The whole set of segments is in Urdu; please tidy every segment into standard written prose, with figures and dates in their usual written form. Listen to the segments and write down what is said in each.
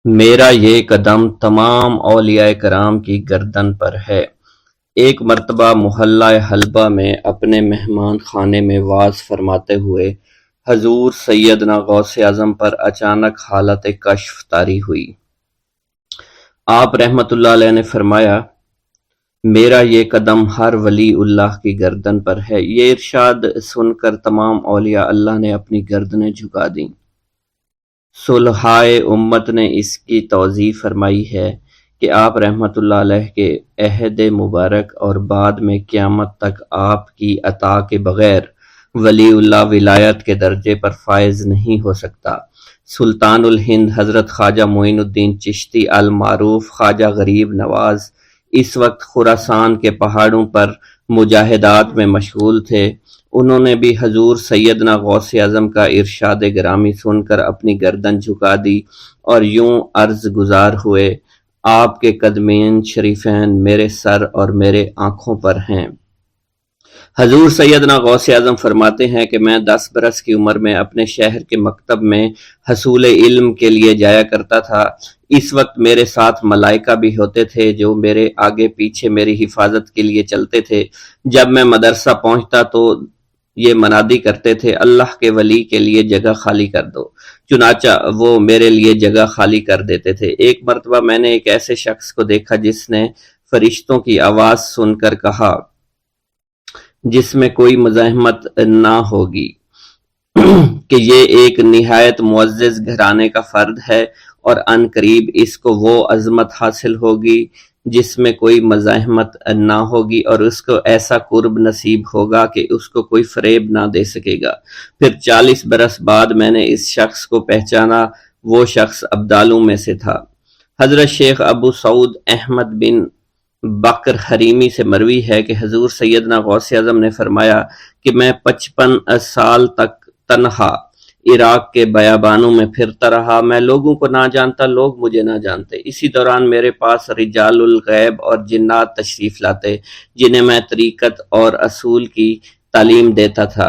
میرا یہ قدم تمام اولیاء کرام کی گردن پر ہے۔ ایک مرتبہ محلہ حلبہ میں اپنے مہمان خانے میں وعظ فرماتے ہوئے حضور سیدنا غوث اعظم پر اچانک حالت کشف طاری ہوئی۔ آپ رحمت اللہ علیہ نے فرمایا، میرا یہ قدم ہر ولی اللہ کی گردن پر ہے۔ یہ ارشاد سن کر تمام اولیاء اللہ نے اپنی گردنیں جھکا دیں۔ صلحائے امت نے اس کی توضیح فرمائی ہے کہ آپ رحمت اللہ علیہ کے عہد مبارک اور بعد میں قیامت تک آپ کی عطا کے بغیر ولی اللہ ولایت کے درجے پر فائز نہیں ہو سکتا۔ سلطان الہند حضرت خواجہ معین الدین چشتی المعروف خواجہ غریب نواز اس وقت خراسان کے پہاڑوں پر مجاہدات میں مشغول تھے۔ انہوں نے بھی حضور سیدنا غوث اعظم کا ارشاد گرامی سن کر اپنی گردن جھکا دی اور یوں عرض گزار ہوئے، آپ کے قدمین شریفین میرے سر اور میرے آنکھوں پر ہیں۔ حضور سیدنا غوث اعظم فرماتے ہیں کہ میں 10 برس کی عمر میں اپنے شہر کے مکتب میں حصول علم کے لیے جایا کرتا تھا۔ اس وقت میرے ساتھ ملائکہ بھی ہوتے تھے جو میرے آگے پیچھے میری حفاظت کے لیے چلتے تھے۔ جب میں مدرسہ پہنچتا تو یہ منادی کرتے تھے، اللہ کے ولی کے لیے جگہ خالی کر دو۔ چنانچہ وہ میرے لیے جگہ خالی کر دیتے تھے۔ ایک مرتبہ میں نے ایک ایسے شخص کو دیکھا جس نے فرشتوں کی آواز سن کر کہا، جس میں کوئی مزاحمت نہ ہوگی، کہ یہ ایک نہایت معزز گھرانے کا فرد ہے اور عن قریب اس کو وہ عظمت حاصل ہوگی جس میں کوئی مزاحمت نہ ہوگی، اور اس کو ایسا قرب نصیب ہوگا کہ اس کو کوئی فریب نہ دے سکے گا۔ پھر 40 برس بعد میں نے اس شخص کو پہچانا۔ وہ شخص ابدالوں میں سے تھا۔ حضرت شیخ ابو سعود احمد بن بکر حریمی سے مروی ہے کہ حضور سیدنا غوث اعظم نے فرمایا کہ میں 55 سال تک تنہا عراق کے بیابانوں میں پھرتا رہا۔ میں لوگوں کو نہ جانتا، لوگ مجھے نہ جانتے۔ اسی دوران میرے پاس رجال الغیب اور جنات تشریف لاتے جنہیں میں طریقت اور اصول کی تعلیم دیتا تھا۔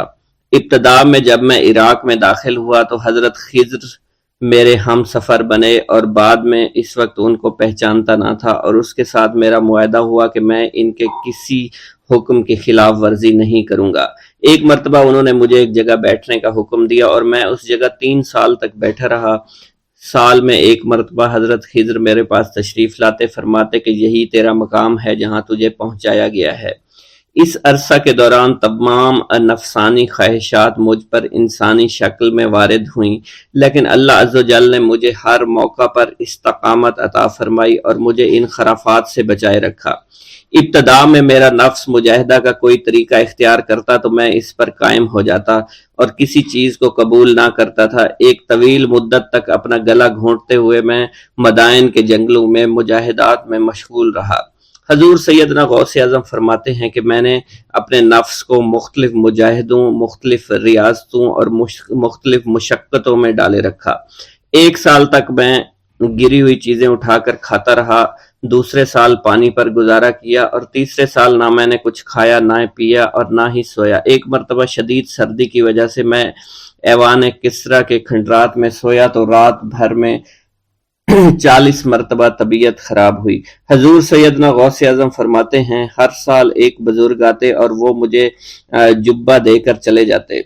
ابتدا میں جب میں عراق میں داخل ہوا تو حضرت خضر میرے ہم سفر بنے، اور بعد میں اس وقت ان کو پہچانتا نہ تھا، اور اس کے ساتھ میرا معاہدہ ہوا کہ میں ان کے کسی حکم کی خلاف ورزی نہیں کروں گا۔ ایک مرتبہ انہوں نے مجھے ایک جگہ بیٹھنے کا حکم دیا اور میں اس جگہ 3 سال تک بیٹھا رہا۔ سال میں ایک مرتبہ حضرت خضر میرے پاس تشریف لاتے، فرماتے کہ یہی تیرا مقام ہے جہاں تجھے پہنچایا گیا ہے۔ اس عرصہ کے دوران تمام نفسانی خواہشات مجھ پر انسانی شکل میں وارد ہوئیں، لیکن اللہ عز و جل نے مجھے ہر موقع پر استقامت عطا فرمائی اور مجھے ان خرافات سے بچائے رکھا۔ ابتدا میں میرا نفس مجاہدہ کا کوئی طریقہ اختیار کرتا تو میں اس پر قائم ہو جاتا اور کسی چیز کو قبول نہ کرتا تھا۔ ایک طویل مدت تک اپنا گلا گھونٹتے ہوئے میں مدائن کے جنگلوں میں مجاہدات میں مشغول رہا۔ حضور سیدنا غوث اعظم فرماتے ہیں کہ میں نے اپنے نفس کو مختلف مجاہدوں، مختلف ریاضتوں اور مختلف مشقتوں میں ڈالے رکھا۔ 1 سال تک میں گری ہوئی چیزیں اٹھا کر کھاتا رہا، دوسرے سال پانی پر گزارا کیا، اور تیسرے سال نہ میں نے کچھ کھایا، نہ پیا اور نہ ہی سویا۔ ایک مرتبہ شدید سردی کی وجہ سے میں ایوان کسریٰ کے کھنڈرات میں سویا تو رات بھر میں 40 مرتبہ طبیعت خراب ہوئی۔ حضور سیدنا غوث اعظم فرماتے ہیں، ہر سال ایک بزرگ آتے اور وہ مجھے جبہ دے کر چلے جاتے۔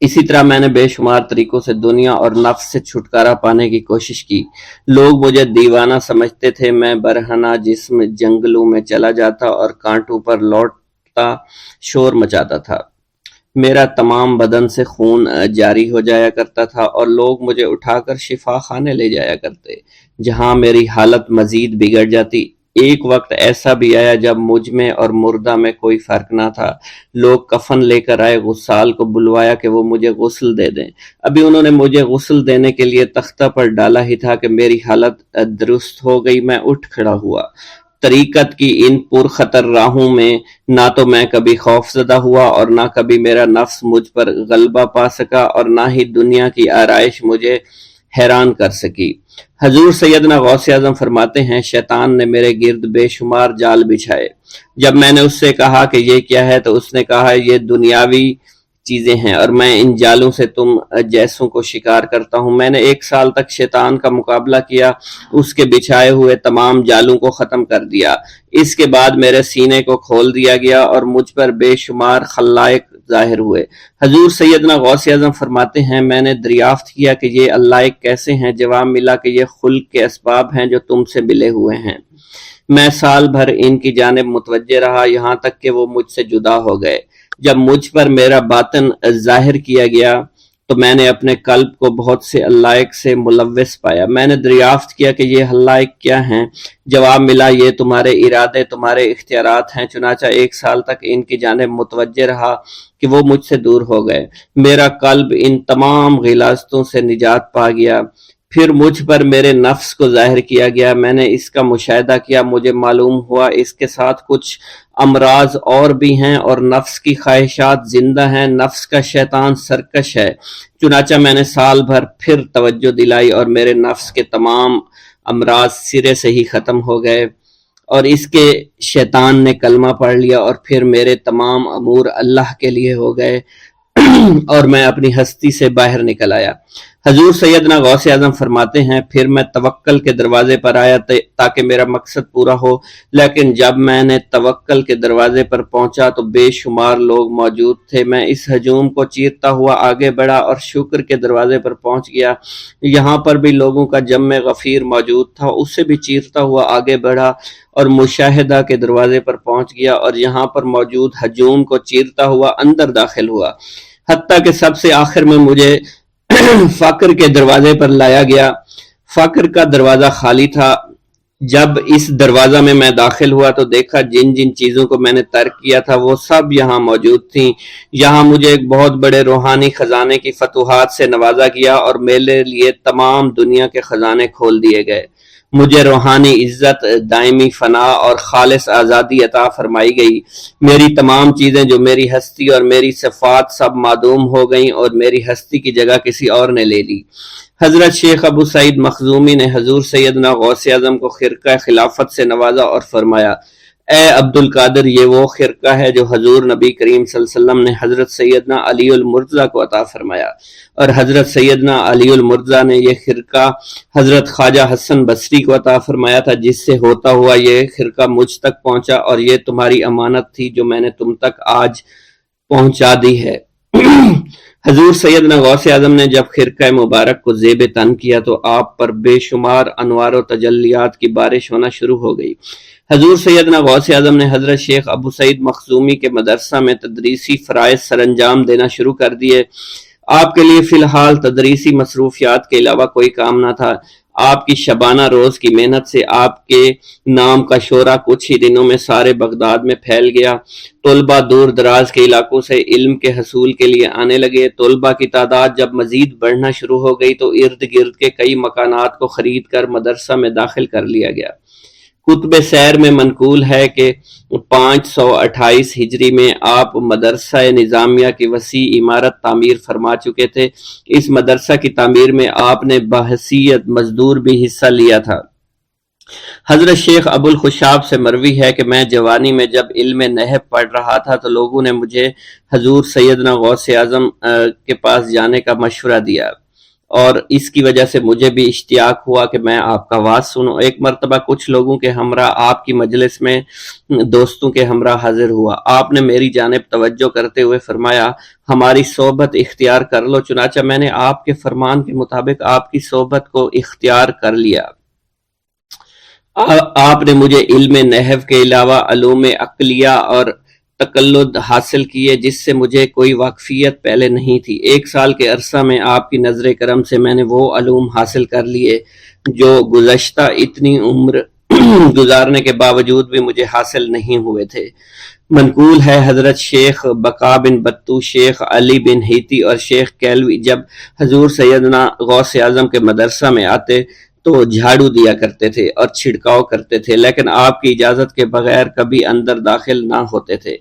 اسی طرح میں نے بے شمار طریقوں سے دنیا اور نفس سے چھٹکارا پانے کی کوشش کی۔ لوگ مجھے دیوانہ سمجھتے تھے۔ میں برہنہ جسم جنگلوں میں چلا جاتا اور کانٹوں پر لوٹتا شور مچاتا تھا۔ میرا تمام بدن سے خون جاری ہو جایا کرتا تھا اور لوگ مجھے اٹھا کر شفا خانے لے جایا کرتے، جہاں میری حالت مزید بگڑ جاتی۔ ایک وقت ایسا بھی آیا جب مجھ میں اور مردہ میں کوئی فرق نہ تھا۔ لوگ کفن لے کر آئے، غسال کو بلوایا کہ وہ مجھے غسل دے دیں۔ ابھی انہوں نے مجھے غسل دینے کے لیے تختہ پر ڈالا ہی تھا کہ میری حالت درست ہو گئی۔ میں اٹھ کھڑا ہوا۔ طریقت کی ان پرخطر راہوں میں نہ تو میں کبھی خوف زدہ ہوا اور نہ کبھی میرا نفس مجھ پر غلبہ پا سکا، اور نہ ہی دنیا کی آرائش مجھے حیران کر سکی۔ حضور سیدنا غوث اعظم فرماتے ہیں، شیطان نے میرے گرد بے شمار جال بچھائے۔ جب میں نے اس سے کہا کہ یہ کیا ہے تو اس نے کہا، یہ دنیاوی چیزیں ہیں اور میں ان جالوں سے تم جیسوں کو شکار کرتا ہوں۔ میں نے 1 سال تک شیطان کا مقابلہ کیا، اس کے بچھائے ہوئے تمام جالوں کو ختم کر دیا۔ اس کے بعد میرے سینے کو کھول دیا گیا اور مجھ پر بے شمار خلائق ظاہر ہوئے۔ حضور سیدنا غوث اعظم فرماتے ہیں میں نے دریافت کیا کہ یہ اللہ کیسے ہیں؟ جواب ملا کہ یہ خلق کے اسباب ہیں جو تم سے ملے ہوئے ہیں۔ میں سال بھر ان کی جانب متوجہ رہا یہاں تک کہ وہ مجھ سے جدا ہو گئے۔ جب مجھ پر میرا باطن ظاہر کیا گیا تو میں نے اپنے قلب کو بہت سے علائق سے ملوث پایا۔ میں نے دریافت کیا کہ یہ علائق کیا ہیں؟ جواب ملا یہ تمہارے ارادے، تمہارے اختیارات ہیں۔ چنانچہ 1 سال تک ان کی جانب متوجہ رہا کہ وہ مجھ سے دور ہو گئے۔ میرا قلب ان تمام غلاظتوں سے نجات پا گیا۔ پھر مجھ پر میرے نفس کو ظاہر کیا گیا، میں نے اس کا مشاہدہ کیا، مجھے معلوم ہوا اس کے ساتھ کچھ امراض اور بھی ہیں اور نفس کی خواہشات زندہ ہیں، نفس کا شیطان سرکش ہے۔ چنانچہ میں نے سال بھر پھر توجہ دلائی اور میرے نفس کے تمام امراض سرے سے ہی ختم ہو گئے اور اس کے شیطان نے کلمہ پڑھ لیا اور پھر میرے تمام امور اللہ کے لیے ہو گئے اور میں اپنی ہستی سے باہر نکل آیا۔ حضور سیدنا غوث اعظم فرماتے ہیں پھر میں توکل کے دروازے پر آیا تاکہ میرا مقصد پورا ہو، لیکن جب میں نے توکل کے دروازے پر پہنچا تو بے شمار لوگ موجود تھے۔ میں اس ہجوم کو چیرتا ہوا آگے بڑھا اور شکر کے دروازے پر پہنچ گیا، یہاں پر بھی لوگوں کا جمع غفیر موجود تھا، اس سے بھی چیرتا ہوا آگے بڑھا اور مشاہدہ کے دروازے پر پہنچ گیا اور یہاں پر موجود ہجوم کو چیرتا ہوا اندر داخل ہوا، حتیٰ کہ سب سے آخر میں مجھے فقر کے دروازے پر لایا گیا۔ فقر کا دروازہ خالی تھا۔ جب اس دروازہ میں داخل ہوا تو دیکھا جن جن چیزوں کو میں نے ترک کیا تھا وہ سب یہاں موجود تھیں۔ یہاں مجھے ایک بہت بڑے روحانی خزانے کی فتوحات سے نوازا گیا اور میرے لیے تمام دنیا کے خزانے کھول دیے گئے۔ مجھے روحانی عزت، دائمی فنا اور خالص آزادی عطا فرمائی گئی۔ میری تمام چیزیں جو میری ہستی اور میری صفات سب معدوم ہو گئیں اور میری ہستی کی جگہ کسی اور نے لے لی۔ حضرت شیخ ابو سعید مخزومی نے حضور سیدنا غوث اعظم کو خرقہ خلافت سے نوازا اور فرمایا اے عبد القادر، یہ وہ خرقہ ہے جو حضور نبی کریم صلی اللہ علیہ وسلم نے حضرت سیدنا علی المرتضیٰ کو عطا فرمایا، اور حضرت سیدنا علی المرتضیٰ نے یہ خرقہ حضرت خواجہ حسن بصری کو عطا فرمایا تھا، جس سے ہوتا ہوا یہ خرقہ مجھ تک پہنچا، اور یہ تمہاری امانت تھی جو میں نے تم تک آج پہنچا دی ہے۔ حضور سیدنا غوث اعظم نے جب خرقہ مبارک کو زیب تن کیا تو آپ پر بے شمار انوار و تجلیات کی بارش ہونا شروع ہو گئی۔ حضور سیدنا غوث اعظم نے حضرت شیخ ابو سعید مخزومی کے مدرسہ میں تدریسی فرائض سر انجام دینا شروع کر دیے۔ آپ کے لیے فی الحال تدریسی مصروفیات کے علاوہ کوئی کام نہ تھا۔ آپ کی شبانہ روز کی محنت سے آپ کے نام کا شعرہ کچھ ہی دنوں میں سارے بغداد میں پھیل گیا۔ طلبہ دور دراز کے علاقوں سے علم کے حصول کے لیے آنے لگے۔ طلبہ کی تعداد جب مزید بڑھنا شروع ہو گئی تو ارد گرد کے کئی مکانات کو خرید کر مدرسہ میں داخل کر لیا گیا۔ کتب سیر میں منقول ہے کہ 528 ہجری میں آپ مدرسہ نظامیہ کی وسیع عمارت تعمیر فرما چکے تھے۔ اس مدرسہ کی تعمیر میں آپ نے بحیثیت مزدور بھی حصہ لیا تھا۔ حضرت شیخ ابو الخشاب سے مروی ہے کہ میں جوانی میں جب علم نحو پڑھ رہا تھا تو لوگوں نے مجھے حضور سیدنا غوث اعظم کے پاس جانے کا مشورہ دیا، اور اس کی وجہ سے مجھے بھی اشتیاق ہوا کہ میں آپ کا واز سنوں۔ ایک مرتبہ کچھ لوگوں کے ہمراہ آپ کی مجلس میں دوستوں کے ہمراہ حاضر ہوا۔ آپ نے میری جانب توجہ کرتے ہوئے فرمایا ہماری صحبت اختیار کر لو۔ چنانچہ میں نے آپ کے فرمان کے مطابق آپ کی صحبت کو اختیار کر لیا۔ آپ نے مجھے علم نحو کے علاوہ علوم عقلیہ اور تقلد حاصل کیے جس سے مجھے کوئی واقفیت پہلے نہیں تھی۔ 1 سال کے عرصہ میں آپ کی نظر کرم سے میں نے وہ علوم حاصل کر لیے جو گزشتہ اتنی عمر گزارنے کے باوجود بھی مجھے حاصل نہیں ہوئے تھے۔ منقول ہے حضرت شیخ بقا بن بطو، شیخ علی بن ہیتی اور شیخ کیلوی جب حضور سیدنا غوث اعظم کے مدرسہ میں آتے تو جھاڑو دیا کرتے تھے اور چھڑکاؤ کرتے تھے، لیکن آپ کی اجازت کے بغیر کبھی اندر داخل نہ ہوتے تھے۔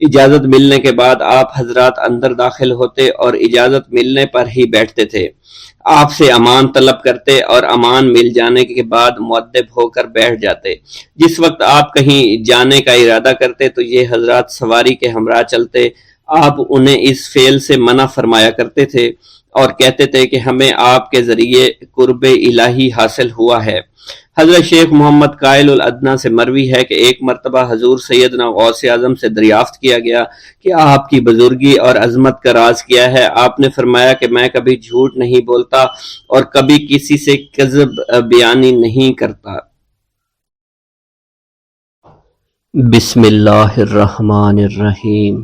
اجازت ملنے کے بعد آپ حضرات اندر داخل ہوتے اور اجازت ملنے پر ہی بیٹھتے تھے۔ آپ سے امان طلب کرتے اور امان مل جانے کے بعد مؤدب ہو کر بیٹھ جاتے۔ جس وقت آپ کہیں جانے کا ارادہ کرتے تو یہ حضرات سواری کے ہمراہ چلتے۔ آپ انہیں اس فعل سے منع فرمایا کرتے تھے اور کہتے تھے کہ ہمیں آپ کے ذریعے قرب الہی حاصل ہوا ہے۔ حضرت شیخ محمد قائل الادنیٰ سے مروی ہے کہ ایک مرتبہ حضور سیدنا غوث اعظم سے دریافت کیا گیا کہ آپ کی بزرگی اور عظمت کا راز کیا ہے؟ آپ نے فرمایا کہ میں کبھی جھوٹ نہیں بولتا اور کبھی کسی سے کذب بیانی نہیں کرتا۔ بسم اللہ الرحمن الرحیم۔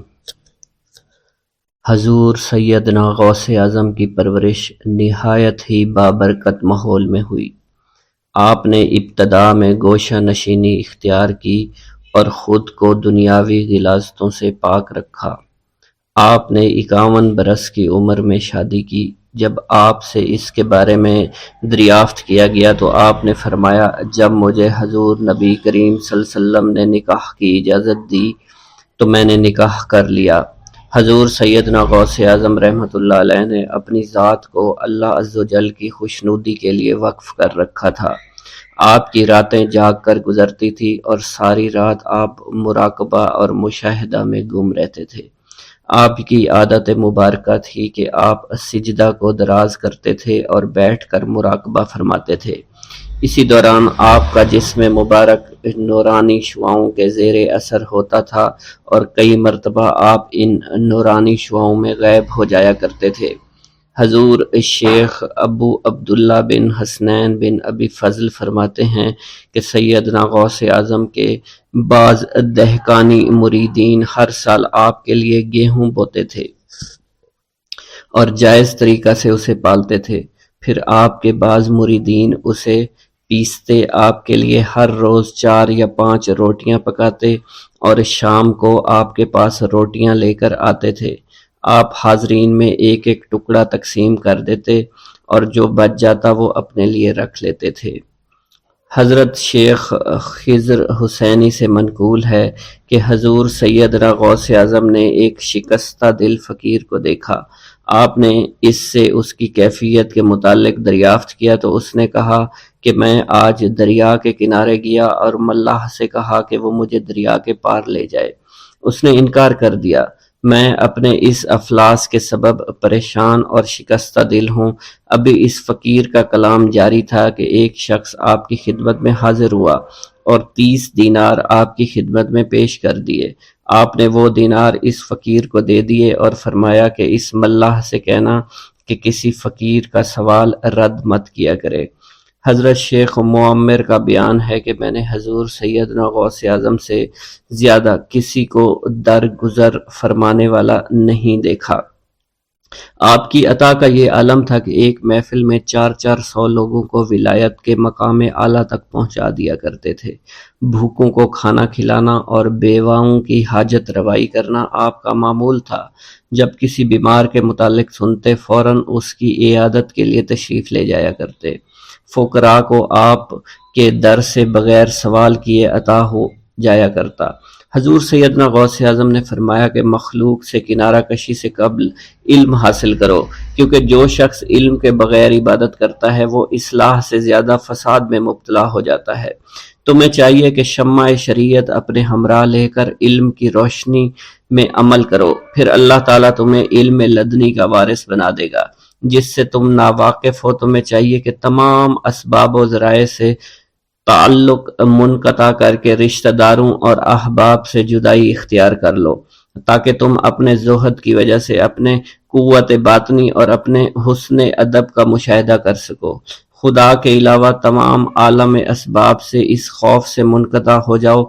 حضور سیدنا غوث اعظم کی پرورش نہایت ہی بابرکت ماحول میں ہوئی۔ آپ نے ابتدا میں گوشہ نشینی اختیار کی اور خود کو دنیاوی غلاظتوں سے پاک رکھا۔ آپ نے 51 برس کی عمر میں شادی کی۔ جب آپ سے اس کے بارے میں دریافت کیا گیا تو آپ نے فرمایا، جب مجھے حضور نبی کریم صلی اللہ علیہ وسلم نے نکاح کی اجازت دی تو میں نے نکاح کر لیا۔ حضور سیدنا غوث اعظم رحمۃ اللہ علیہ نے اپنی ذات کو اللہ عز و جل کی خوشنودی کے لیے وقف کر رکھا تھا۔ آپ کی راتیں جاگ کر گزرتی تھی اور ساری رات آپ مراقبہ اور مشاہدہ میں گم رہتے تھے۔ آپ کی عادت مبارکہ تھی کہ آپ سجدہ کو دراز کرتے تھے اور بیٹھ کر مراقبہ فرماتے تھے۔ اسی دوران آپ کا جسم مبارک نورانی شعاؤں کے زیر اثر ہوتا تھا اور کئی مرتبہ آپ ان نورانی شعاؤں میں غائب ہو جایا کرتے تھے۔ حضور شیخ ابو عبداللہ بن حسنین بن ابی فضل فرماتے ہیں کہ سیدنا غوث اعظم کے بعض دہقانی مریدین ہر سال آپ کے لیے گیہوں بوتے تھے اور جائز طریقہ سے اسے پالتے تھے۔ پھر آپ کے بعض مریدین اسے پیستے آپ کے لیے ہر روز 4 یا 5 روٹیاں پکاتے اور شام کو آپ کے پاس روٹیاں لے کر آتے تھے۔ آپ حاضرین میں ایک ایک ٹکڑا تقسیم کر دیتے اور جو بچ جاتا وہ اپنے لیے رکھ لیتے تھے۔ حضرت شیخ خضر حسینی سے منقول ہے کہ حضور سیدنا غوث اعظم نے ایک شکستہ دل فقیر کو دیکھا۔ آپ نے اس سے اس کی کیفیت کے متعلق دریافت کیا تو اس نے کہا کہ میں آج دریا کے کنارے گیا اور ملاح سے کہا کہ وہ مجھے دریا کے پار لے جائے۔ اس نے انکار کر دیا۔ میں اپنے اس افلاس کے سبب پریشان اور شکستہ دل ہوں۔ ابھی اس فقیر کا کلام جاری تھا کہ ایک شخص آپ کی خدمت میں حاضر ہوا اور 30 دینار آپ کی خدمت میں پیش کر دیے۔ آپ نے وہ دینار اس فقیر کو دے دیے اور فرمایا کہ اس ملاح سے کہنا کہ کسی فقیر کا سوال رد مت کیا کرے۔ حضرت شیخ معمر کا بیان ہے کہ میں نے حضور سیدنا غوث اعظم سے زیادہ کسی کو درگزر فرمانے والا نہیں دیکھا۔ آپ کی عطا کا یہ عالم تھا کہ ایک محفل میں 400 لوگوں کو ولایت کے مقام اعلیٰ تک پہنچا دیا کرتے تھے۔ بھوکوں کو کھانا کھلانا اور بیواؤں کی حاجت روائی کرنا آپ کا معمول تھا۔ جب کسی بیمار کے متعلق سنتے فوراً اس کی عیادت کے لیے تشریف لے جایا کرتے۔ فقراء کو آپ کے در سے بغیر سوال کیے عطا ہو جایا کرتا۔ حضور سیدنا غوث اعظم نے فرمایا کہ مخلوق سے کنارہ کشی سے قبل علم حاصل کرو، کیونکہ جو شخص علم کے بغیر عبادت کرتا ہے وہ اصلاح سے زیادہ فساد میں مبتلا ہو جاتا ہے۔ تمہیں چاہیے کہ شمع شریعت اپنے ہمراہ لے کر علم کی روشنی میں عمل کرو، پھر اللہ تعالیٰ تمہیں علم لدنی کا وارث بنا دے گا۔ جس سے تم ناواقف ہو، تمہیں چاہیے کہ تمام اسباب و ذرائع سے تعلق منقطع کر کے رشتہ داروں اور احباب سے جدائی اختیار کر لو، تاکہ تم اپنے زہد کی وجہ سے اپنے قوت باطنی اور اپنے حسن ادب کا مشاہدہ کر سکو۔ خدا کے علاوہ تمام عالم اسباب سے اس خوف سے منقطع ہو جاؤ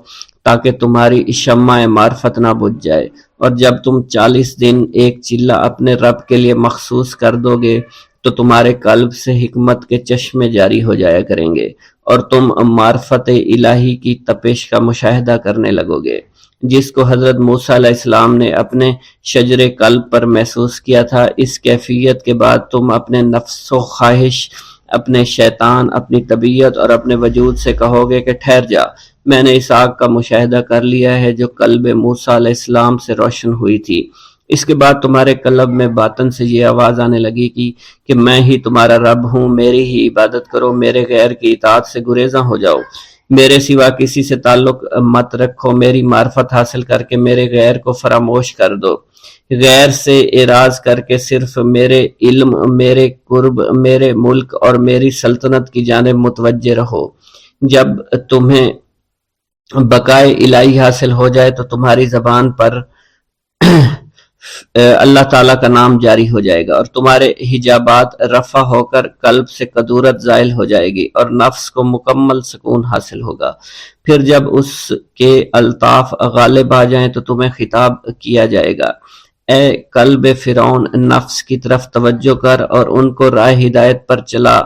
تاکہ تمہاری شمع معرفت نہ بجھ جائے، اور جب تم 40 دن ایک چلہ اپنے رب کے لیے مخصوص کر دو گے تو تمہارے قلب سے حکمت کے چشمے جاری ہو جایا کریں گے اور تم معرفت الہی کی تپش کا مشاہدہ کرنے لگو گے، جس کو حضرت موسیٰ علیہ السلام نے اپنے شجر قلب پر محسوس کیا تھا۔ اس کیفیت کے بعد تم اپنے نفس و خواہش، اپنے شیطان، اپنی طبیعت اور اپنے وجود سے کہو گے کہ ٹھہر جا، میں نے اس آگ کا مشاہدہ کر لیا ہے جو قلب موسیٰ علیہ السلام سے روشن ہوئی تھی۔ اس کے بعد تمہارے قلب میں باطن سے یہ آواز آنے لگی کہ میں ہی تمہارا رب ہوں، میری ہی عبادت کرو، میرے غیر کی اطاعت سے گریزاں ہو جاؤ، میرے سوا کسی سے تعلق مت رکھو، میری معرفت حاصل کر کے میرے غیر کو فراموش کر دو۔ غیر سے اعراض کر کے صرف میرے علم، میرے قرب، میرے ملک اور میری سلطنت کی جانب متوجہ رہو۔ جب تمہیں بقائے الہی حاصل ہو جائے تو تمہاری زبان پر اللہ تعالیٰ کا نام جاری ہو جائے گا، اور تمہارے حجابات رفع ہو کر قلب سے کدورت زائل ہو جائے گی، اور نفس کو مکمل سکون حاصل ہوگا۔ پھر جب اس کے الطاف غالب آ جائیں تو تمہیں خطاب کیا جائے گا، اے قلب فرعون، نفس کی طرف توجہ کر اور ان کو راہ ہدایت پر چلا،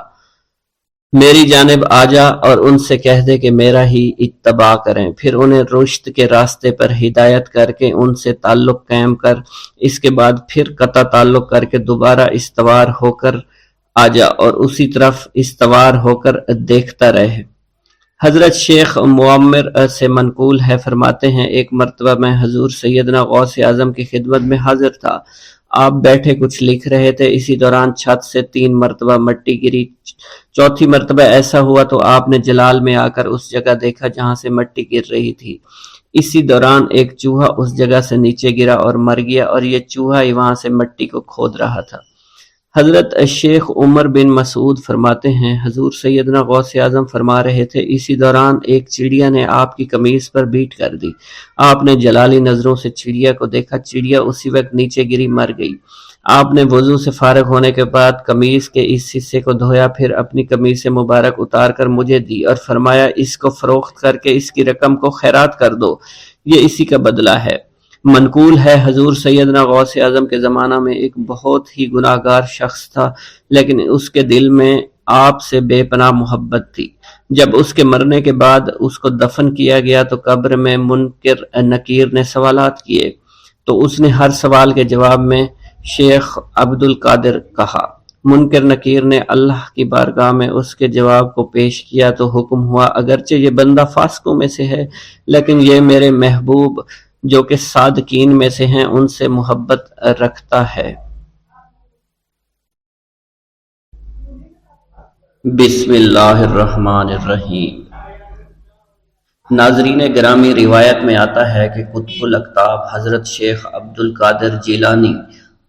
میری جانب آ جا اور ان سے کہہ دے کہ میرا ہی اتباع کریں۔ پھر انہیں رشد کے راستے پر ہدایت کر کے ان سے تعلق قائم کر، اس کے بعد پھر قطع تعلق کر کے دوبارہ استوار ہو کر آ جا اور اسی طرف استوار ہو کر دیکھتا رہے۔ حضرت شیخ معمر سے منقول ہے، فرماتے ہیں ایک مرتبہ میں حضور سیدنا غوث اعظم کی خدمت میں حاضر تھا۔ آپ بیٹھے کچھ لکھ رہے تھے، اسی دوران چھت سے 3 مرتبہ مٹی گری۔ چوتھی مرتبہ ایسا ہوا تو آپ نے جلال میں آ کر اس جگہ دیکھا جہاں سے مٹی گر رہی تھی۔ اسی دوران ایک چوہا اس جگہ سے نیچے گرا اور مر گیا، اور یہ چوہا ہی وہاں سے مٹی کو کھود رہا تھا۔ حضرت شیخ عمر بن مسعود فرماتے ہیں حضور سیدنا غوث اعظم فرما رہے تھے، اسی دوران ایک چڑیا نے آپ کی قمیص پر بیٹ کر دی۔ آپ نے جلالی نظروں سے چڑیا کو دیکھا، چڑیا اسی وقت نیچے گری، مر گئی۔ آپ نے وضو سے فارغ ہونے کے بعد قمیص کے اس حصے کو دھویا، پھر اپنی قمیص مبارک اتار کر مجھے دی اور فرمایا اس کو فروخت کر کے اس کی رقم کو خیرات کر دو، یہ اسی کا بدلہ ہے۔ منقول ہے حضور سیدنا غوث اعظم کے زمانہ میں ایک بہت ہی گناہگار شخص تھا، لیکن اس کے دل میں آپ سے بے پناہ محبت تھی۔ جب اس کے مرنے کے بعد اس کو دفن کیا گیا تو قبر میں منکر نکیر نے سوالات کیے، تو اس نے ہر سوال کے جواب میں شیخ عبد القادر کہا۔ منکر نکیر نے اللہ کی بارگاہ میں اس کے جواب کو پیش کیا تو حکم ہوا، اگرچہ یہ بندہ فاسقوں میں سے ہے لیکن یہ میرے محبوب جو کہ صادقین میں سے ہیں ان سے محبت رکھتا ہے۔ بسم اللہ الرحمن الرحیم۔ ناظرین گرامی، روایت میں آتا ہے کہ قطب الاقطاب حضرت شیخ عبد القادر جیلانی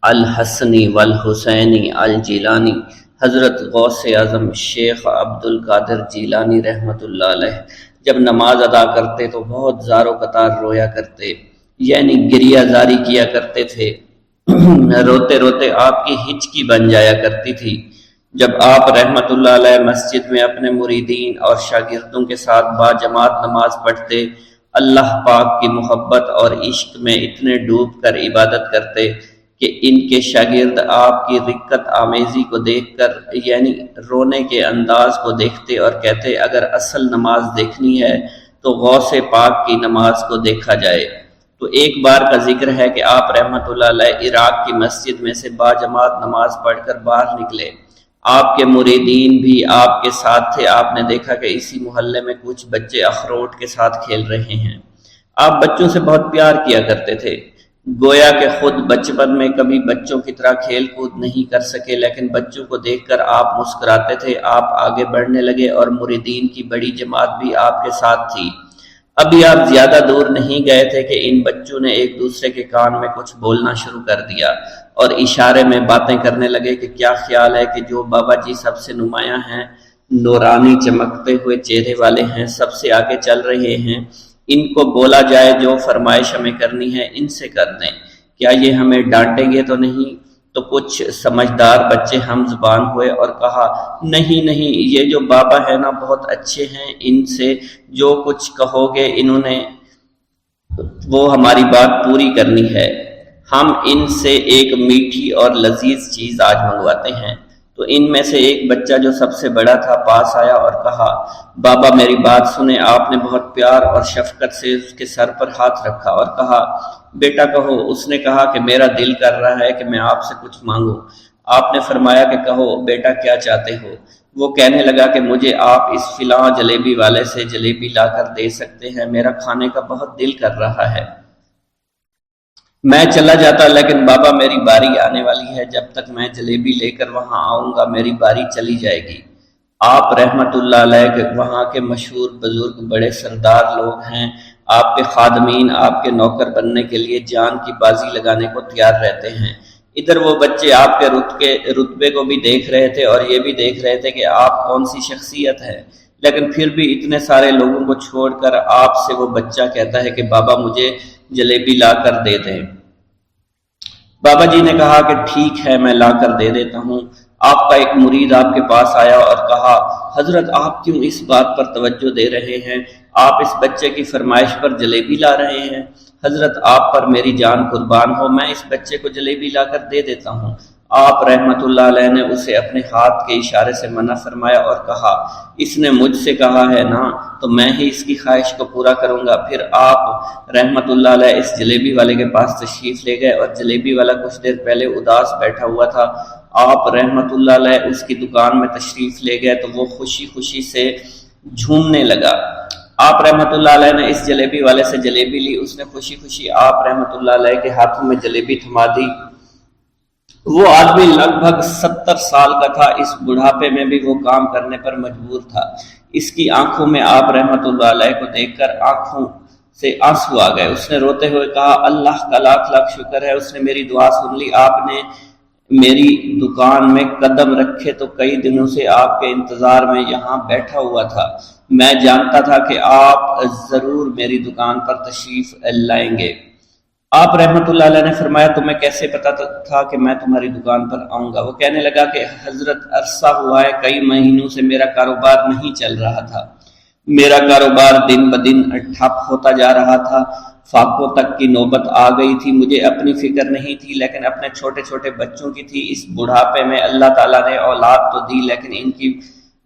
الحسنی والحسینی الجیلانی، حضرت غوث اعظم شیخ عبد القادر جیلانی رحمۃ اللہ علیہ جب نماز ادا کرتے تو بہت زار و قطار رویا کرتے، یعنی گریہ زاری کیا کرتے تھے۔ روتے روتے آپ کی ہچکی بن جایا کرتی تھی۔ جب آپ رحمت اللہ علیہ مسجد میں اپنے مریدین اور شاگردوں کے ساتھ باجماعت نماز پڑھتے، اللہ پاک کی محبت اور عشق میں اتنے ڈوب کر عبادت کرتے کہ ان کے شاگرد آپ کی رقت آمیزی کو دیکھ کر، یعنی رونے کے انداز کو دیکھتے اور کہتے اگر اصل نماز دیکھنی ہے تو غوث پاک کی نماز کو دیکھا جائے۔ تو ایک بار کا ذکر ہے کہ آپ رحمت اللہ علیہ عراق کی مسجد میں سے باجماعت نماز پڑھ کر باہر نکلے، آپ کے مریدین بھی آپ کے ساتھ تھے۔ آپ نے دیکھا کہ اسی محلے میں کچھ بچے اخروٹ کے ساتھ کھیل رہے ہیں۔ آپ بچوں سے بہت پیار کیا کرتے تھے، گویا کہ خود بچپن میں کبھی بچوں کی طرح کھیل کود نہیں کر سکے، لیکن بچوں کو دیکھ کر آپ مسکراتے تھے۔ آپ آگے بڑھنے لگے اور مریدین کی بڑی جماعت بھی آپ کے ساتھ تھی۔ ابھی آپ زیادہ دور نہیں گئے تھے کہ ان بچوں نے ایک دوسرے کے کان میں کچھ بولنا شروع کر دیا اور اشارے میں باتیں کرنے لگے کہ کیا خیال ہے کہ جو بابا جی سب سے نمایاں ہیں، نورانی چمکتے ہوئے چہرے والے ہیں، سب سے آگے چل رہے ہیں، ان کو بولا جائے جو فرمائش ہمیں کرنی ہے ان سے کر دیں، کیا یہ ہمیں ڈانٹیں گے تو نہیں؟ تو کچھ سمجھدار بچے ہم زبان ہوئے اور کہا نہیں نہیں، یہ جو بابا ہے نا بہت اچھے ہیں، ان سے جو کچھ کہو گے انہوں نے وہ ہماری بات پوری کرنی ہے، ہم ان سے ایک میٹھی اور لذیذ چیز آج منگواتے ہیں۔ تو ان میں سے ایک بچہ جو سب سے بڑا تھا پاس آیا اور کہا بابا میری بات سنیں۔ آپ نے بہت پیار اور شفقت سے اس کے سر پر ہاتھ رکھا اور کہا بیٹا کہو۔ اس نے کہا کہ میرا دل کر رہا ہے کہ میں آپ سے کچھ مانگوں۔ آپ نے فرمایا کہ کہو بیٹا کیا چاہتے ہو؟ وہ کہنے لگا کہ مجھے آپ اس فلاں جلیبی والے سے جلیبی لا کر دے سکتے ہیں، میرا کھانے کا بہت دل کر رہا ہے، میں چلا جاتا لیکن بابا میری باری آنے والی ہے، جب تک میں جلیبی لے کر وہاں آؤں گا میری باری چلی جائے گی۔ آپ رحمت اللہ علیہ کے وہاں کے مشہور بزرگ بڑے سردار لوگ ہیں، آپ کے خادمین آپ کے نوکر بننے کے لیے جان کی بازی لگانے کو تیار رہتے ہیں۔ ادھر وہ بچے آپ کے رتبے کو بھی دیکھ رہے تھے اور یہ بھی دیکھ رہے تھے کہ آپ کون سی شخصیت ہے، لیکن پھر بھی اتنے سارے لوگوں کو چھوڑ کر آپ سے وہ بچہ کہتا ہے کہ بابا مجھے جلیبی لا کر دے دیں۔ بابا جی نے کہا کہ ٹھیک ہے میں لا کر دے دیتا ہوں۔ آپ کا ایک مرید آپ کے پاس آیا اور کہا حضرت آپ کیوں اس بات پر توجہ دے رہے ہیں، آپ اس بچے کی فرمائش پر جلیبی لا رہے ہیں۔ حضرت آپ پر میری جان قربان ہو، میں اس بچے کو جلیبی لا کر دے دیتا ہوں۔ آپ رحمت اللہ علیہ نے اسے اپنے ہاتھ کے اشارے سے منع فرمایا اور کہا اس نے مجھ سے کہا ہے نا تو میں ہی اس کی خواہش کو پورا کروں گا۔ پھر آپ رحمت اللہ علیہ اس جلیبی والے کے پاس تشریف لے گئے اور جلیبی والا کچھ دیر پہلے اداس بیٹھا ہوا تھا۔ آپ رحمت اللہ علیہ اس کی دکان میں تشریف لے گئے تو وہ خوشی خوشی سے جھومنے لگا۔ آپ رحمت اللہ علیہ نے اس جلیبی والے سے جلیبی لی، اس نے خوشی خوشی آپ رحمت اللہ علیہ کے ہاتھوں میں جلیبی تھما دی۔ وہ آدمی لگ بھگ 70 سال کا تھا، اس بڑھاپے میں بھی وہ کام کرنے پر مجبور تھا۔ اس کی آنکھوں میں آپ رحمت اللہ علیہ کو دیکھ کر آنکھوں سے آنسو آ گئے۔ اس نے روتے ہوئے کہا اللہ کا لاکھ لاکھ شکر ہے، اس نے میری دعا سن لی۔ آپ نے میری دکان میں قدم رکھے تو کئی دنوں سے آپ کے انتظار میں یہاں بیٹھا ہوا تھا۔ میں جانتا تھا کہ آپ ضرور میری دکان پر تشریف لائیں گے۔ آپ رحمت اللہ علیہ نے فرمایا تمہیں کیسے پتا تھا کہ میں تمہاری دکان پر آؤں گا؟ وہ کہنے لگا کہ حضرت عرصہ ہوا ہے، کئی مہینوں سے میرا کاروبار نہیں چل رہا تھا، میرا کاروبار دن بدن ٹھپ ہوتا جا رہا تھا، فاقوں تک کی نوبت آ گئی تھی۔ مجھے اپنی فکر نہیں تھی لیکن اپنے چھوٹے چھوٹے بچوں کی تھی۔ اس بڑھاپے میں اللہ تعالیٰ نے اولاد تو دی لیکن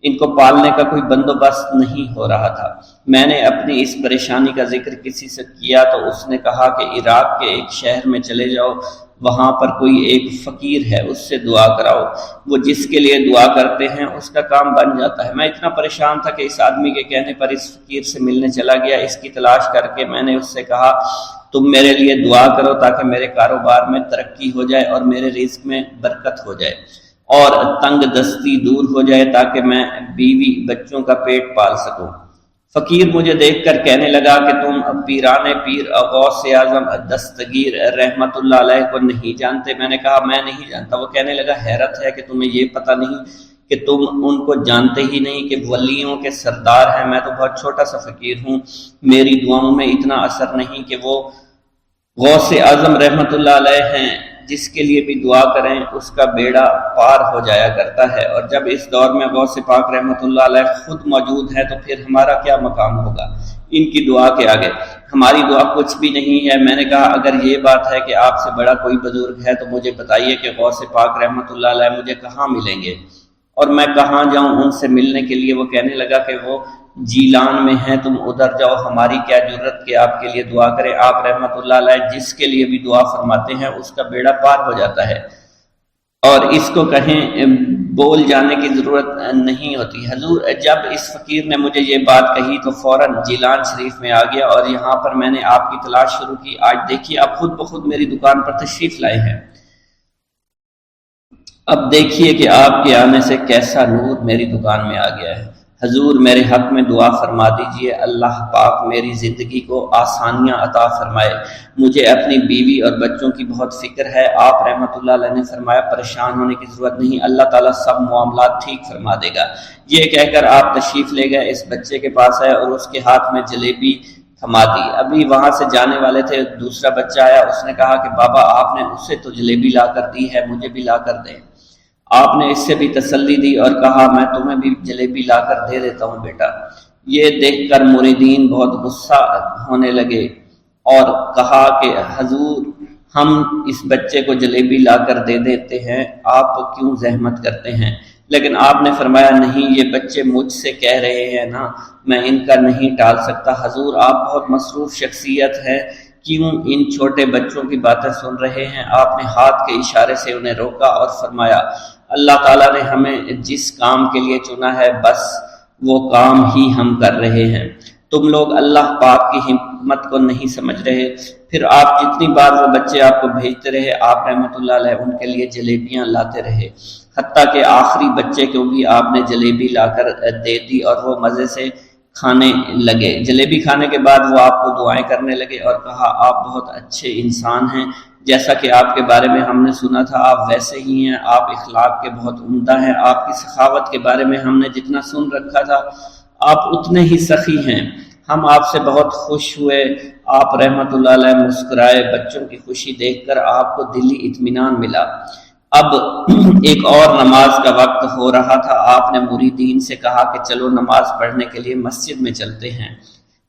ان کو پالنے کا کوئی بندوبست نہیں ہو رہا تھا۔ میں نے اپنی اس پریشانی کا ذکر کسی سے کیا تو اس نے کہا کہ عراق کے ایک شہر میں چلے جاؤ، وہاں پر کوئی ایک فقیر ہے، اس سے دعا کراؤ، وہ جس کے لیے دعا کرتے ہیں اس کا کام بن جاتا ہے۔ میں اتنا پریشان تھا کہ اس آدمی کے کہنے پر اس فقیر سے ملنے چلا گیا۔ اس کی تلاش کر کے میں نے اس سے کہا تم میرے لیے دعا کرو تاکہ میرے کاروبار میں ترقی ہو جائے اور میرے رزق میں برکت ہو جائے اور تنگ دستی دور ہو جائے تاکہ میں بیوی بچوں کا پیٹ پال سکوں۔ فقیر مجھے دیکھ کر کہنے لگا کہ تم پیران پیر غوث اعظم دستگیر رحمت اللہ علیہ کو نہیں جانتے؟ میں نے کہا میں نہیں جانتا۔ وہ کہنے لگا حیرت ہے کہ تمہیں یہ پتہ نہیں کہ تم ان کو جانتے ہی نہیں کہ ولیوں کے سردار ہیں۔ میں تو بہت چھوٹا سا فقیر ہوں، میری دعاؤں میں اتنا اثر نہیں کہ وہ غوث اعظم رحمت اللہ علیہ ہیں، جس کے لیے بھی دعا کریں اس کا بیڑا پار ہو جایا کرتا ہے، اور جب اس دور میں غوث پاک رحمت اللہ علیہ خود موجود ہے تو پھر ہمارا کیا مقام ہوگا ان کی دعا کے آگے؟ ہماری دعا کچھ بھی نہیں ہے۔ میں نے کہا اگر یہ بات ہے کہ آپ سے بڑا کوئی بزرگ ہے تو مجھے بتائیے کہ غوث پاک رحمت اللہ علیہ مجھے کہاں ملیں گے اور میں کہاں جاؤں ان سے ملنے کے لیے؟ وہ کہنے لگا کہ وہ جیلان میں ہیں، تم ادھر جاؤ، ہماری کیا جرت کہ آپ کے لیے دعا کریں۔ آپ رحمت اللہ علیہ جس کے لیے بھی دعا فرماتے ہیں اس کا بیڑا پار ہو جاتا ہے اور اس کو کہیں بول جانے کی ضرورت نہیں ہوتی۔ حضور جب اس فقیر نے مجھے یہ بات کہی تو فوراً جیلان شریف میں آ گیا اور یہاں پر میں نے آپ کی تلاش شروع کی۔ آج دیکھیے آپ خود بخود میری دکان پر تشریف لائے ہیں۔ اب دیکھیے کہ آپ کے آنے سے کیسا نور میری دکان میں آ گیا ہے۔ حضور میرے حق میں دعا فرما دیجئے، اللہ پاک میری زندگی کو آسانیاں عطا فرمائے، مجھے اپنی بیوی اور بچوں کی بہت فکر ہے۔ آپ رحمت اللہ علیہ نے فرمایا پریشان ہونے کی ضرورت نہیں، اللہ تعالیٰ سب معاملات ٹھیک فرما دے گا۔ یہ کہہ کر آپ تشریف لے گئے، اس بچے کے پاس آئے اور اس کے ہاتھ میں جلیبی تھما دی۔ ابھی وہاں سے جانے والے تھے، دوسرا بچہ آیا، اس نے کہا کہ بابا آپ نے اسے تو جلیبی لا کر دی ہے، مجھے بھی لا کر دیں۔ آپ نے اس سے بھی تسلی دی اور کہا میں تمہیں بھی جلیبی لا کر دے دیتا ہوں بیٹا۔ یہ دیکھ کر مریدین بہت غصہ ہونے لگے اور کہا کہ حضور ہم اس بچے کو جلیبی لا کر دے دیتے ہیں، آپ کیوں زحمت کرتے ہیں؟ لیکن آپ نے فرمایا نہیں، یہ بچے مجھ سے کہہ رہے ہیں نا، میں ان کا نہیں ٹال سکتا۔ حضور آپ بہت مصروف شخصیت ہے، کیوں ان چھوٹے بچوں کی باتیں سن رہے ہیں؟ آپ نے ہاتھ کے اشارے سے انہیں روکا اور فرمایا اللہ تعالیٰ نے ہمیں جس کام کے لیے چنا ہے بس وہ کام ہی ہم کر رہے ہیں، تم لوگ اللہ پاک کی حکمت کو نہیں سمجھ رہے۔ پھر آپ جتنی بار وہ بچے آپ کو بھیجتے رہے، آپ رحمت اللہ علیہ ان کے لیے جلیبیاں لاتے رہے، حتیٰ کہ آخری بچے کو بھی آپ نے جلیبی لا کر دے دی اور وہ مزے سے کھانے لگے۔ جلیبی کھانے کے بعد وہ آپ کو دعائیں کرنے لگے اور کہا آپ بہت اچھے انسان ہیں، جیسا کہ آپ کے بارے میں ہم نے سنا تھا آپ ویسے ہی ہیں، آپ اخلاق کے بہت عمدہ ہیں، آپ کی سخاوت کے بارے میں ہم نے جتنا سن رکھا تھا آپ اتنے ہی سخی ہیں، ہم آپ سے بہت خوش ہوئے۔ آپ رحمت اللہ علیہ مسکرائے، بچوں کی خوشی دیکھ کر آپ کو دلی اطمینان ملا۔ اب ایک اور نماز کا وقت ہو رہا تھا، آپ نے مریدین سے کہا کہ چلو نماز پڑھنے کے لیے مسجد میں چلتے ہیں۔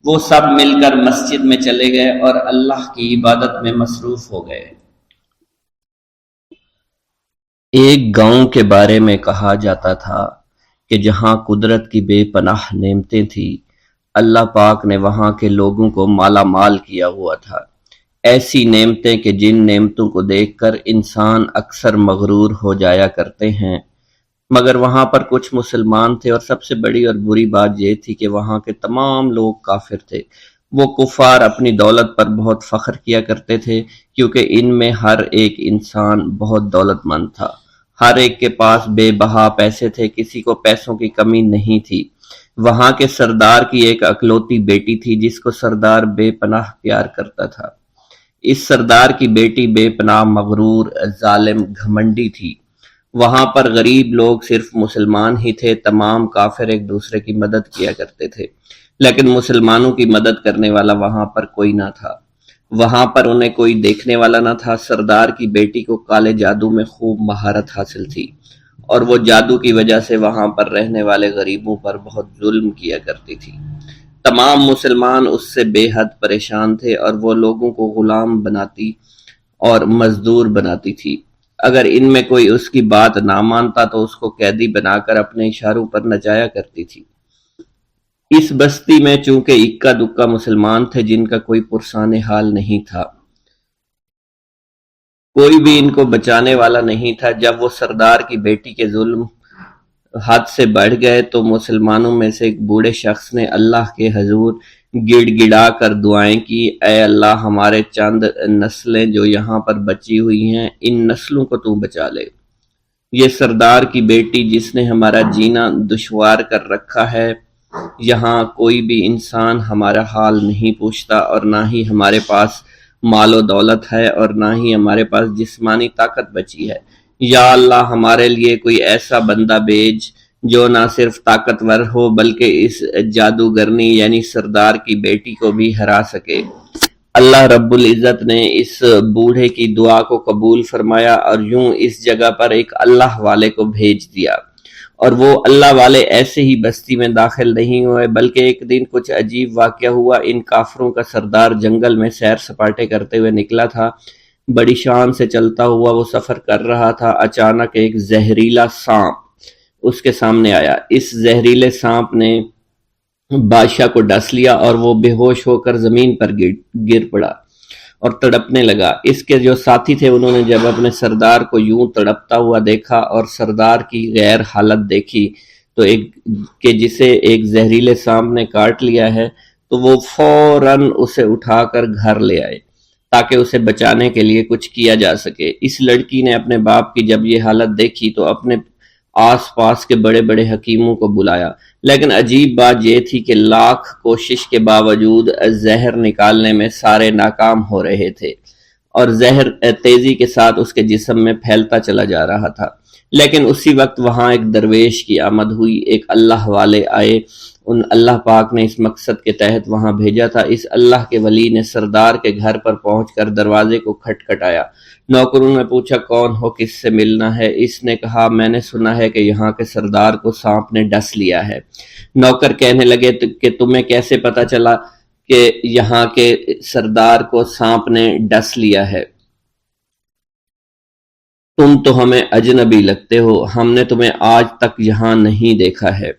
وہ سب مل کر مسجد میں چلے گئے اور اللہ کی عبادت میں مصروف ہو گئے۔ ایک گاؤں کے بارے میں کہا جاتا تھا کہ جہاں قدرت کی بے پناہ نعمتیں تھیں، اللہ پاک نے وہاں کے لوگوں کو مالا مال کیا ہوا تھا۔ ایسی نعمتیں کہ جن نعمتوں کو دیکھ کر انسان اکثر مغرور ہو جایا کرتے ہیں، مگر وہاں پر کچھ مسلمان تھے، اور سب سے بڑی اور بری بات یہ تھی کہ وہاں کے تمام لوگ کافر تھے۔ وہ کفار اپنی دولت پر بہت فخر کیا کرتے تھے، کیونکہ ان میں ہر ایک انسان بہت دولت مند تھا، ہر ایک کے پاس بے بہا پیسے تھے، کسی کو پیسوں کی کمی نہیں تھی۔ وہاں کے سردار کی ایک اکلوتی بیٹی تھی جس کو سردار بے پناہ پیار کرتا تھا۔ اس سردار کی بیٹی بے پناہ مغرور، ظالم، گھمنڈی تھی۔ وہاں پر غریب لوگ صرف مسلمان ہی تھے، تمام کافر ایک دوسرے کی مدد کیا کرتے تھے، لیکن مسلمانوں کی مدد کرنے والا وہاں پر کوئی نہ تھا۔ وہاں پر انہیں کوئی دیکھنے والا نہ تھا۔ سردار کی بیٹی کو کالے جادو میں خوب مہارت حاصل تھی، اور وہ جادو کی وجہ سے وہاں پر رہنے والے غریبوں پر بہت ظلم کیا کرتی تھی۔ تمام مسلمان اس سے بے حد پریشان تھے، اور وہ لوگوں کو غلام بناتی اور مزدور بناتی تھی۔ اگر ان میں کوئی اس کی بات نہ مانتا تو اس کو قیدی بنا کر اپنے اشاروں پر نچایا کرتی تھی۔ اس بستی میں چونکہ اکا دکا مسلمان تھے جن کا کوئی پرسان حال نہیں تھا، کوئی بھی ان کو بچانے والا نہیں تھا۔ جب وہ سردار کی بیٹی کے ظلم حد سے بڑھ گئے تو مسلمانوں میں سے ایک بوڑھے شخص نے اللہ کے حضور گڑ گڑا کر دعائیں کی، اے اللہ ہمارے چند نسلیں جو یہاں پر بچی ہوئی ہیں، ان نسلوں کو تو بچا لے۔ یہ سردار کی بیٹی جس نے ہمارا جینا دشوار کر رکھا ہے، یہاں کوئی بھی انسان ہمارا حال نہیں پوچھتا، اور نہ ہی ہمارے پاس مال و دولت ہے، اور نہ ہی ہمارے پاس جسمانی طاقت بچی ہے۔ یا اللہ ہمارے لیے کوئی ایسا بندہ بھیج جو نہ صرف طاقتور ہو بلکہ اس جادوگرنی یعنی سردار کی بیٹی کو بھی ہرا سکے۔ اللہ رب العزت نے اس بوڑھے کی دعا کو قبول فرمایا، اور یوں اس جگہ پر ایک اللہ والے کو بھیج دیا، اور وہ اللہ والے ایسے ہی بستی میں داخل نہیں ہوئے، بلکہ ایک دن کچھ عجیب واقعہ ہوا۔ ان کافروں کا سردار جنگل میں سیر سپاٹے کرتے ہوئے نکلا تھا، بڑی شان سے چلتا ہوا وہ سفر کر رہا تھا۔ اچانک ایک زہریلا سانپ اس کے سامنے آیا۔ اس زہریلے سانپ نے بادشاہ کو ڈس لیا، اور وہ بے ہوش ہو کر زمین پر گر پڑا اور تڑپنے لگا۔ اس کے جو ساتھی تھے انہوں نے جب اپنے سردار کو یوں تڑپتا ہوا دیکھا اور سردار کی غیر حالت دیکھی تو کہ جسے ایک زہریلے سانپ نے کاٹ لیا ہے، تو وہ فوراً اسے اٹھا کر گھر لے آئے تاکہ اسے بچانے کے لیے کچھ کیا جا سکے۔ اس لڑکی نے اپنے باپ کی جب یہ حالت دیکھی تو اپنے آس پاس کے بڑے بڑے حکیموں کو بلایا، لیکن عجیب بات یہ تھی کہ لاکھ کوشش کے باوجود زہر نکالنے میں سارے ناکام ہو رہے تھے، اور زہر تیزی کے ساتھ اس کے جسم میں پھیلتا چلا جا رہا تھا۔ لیکن اسی وقت وہاں ایک درویش کی آمد ہوئی، ایک اللہ والے آئے، ان اللہ پاک نے اس مقصد کے تحت وہاں بھیجا تھا۔ اس اللہ کے ولی نے سردار کے گھر پر پہنچ کر دروازے کو کھٹکھٹایا۔ نوکروں نے پوچھا کون ہو، کس سے ملنا ہے؟ اس نے کہا میں نے سنا ہے کہ یہاں کے سردار کو سانپ نے ڈس لیا ہے۔ نوکر کہنے لگے کہ تمہیں کیسے پتا چلا کہ یہاں کے سردار کو سانپ نے ڈس لیا ہے؟ تم تو ہمیں اجنبی لگتے ہو، ہم نے تمہیں آج تک یہاں نہیں دیکھا ہے۔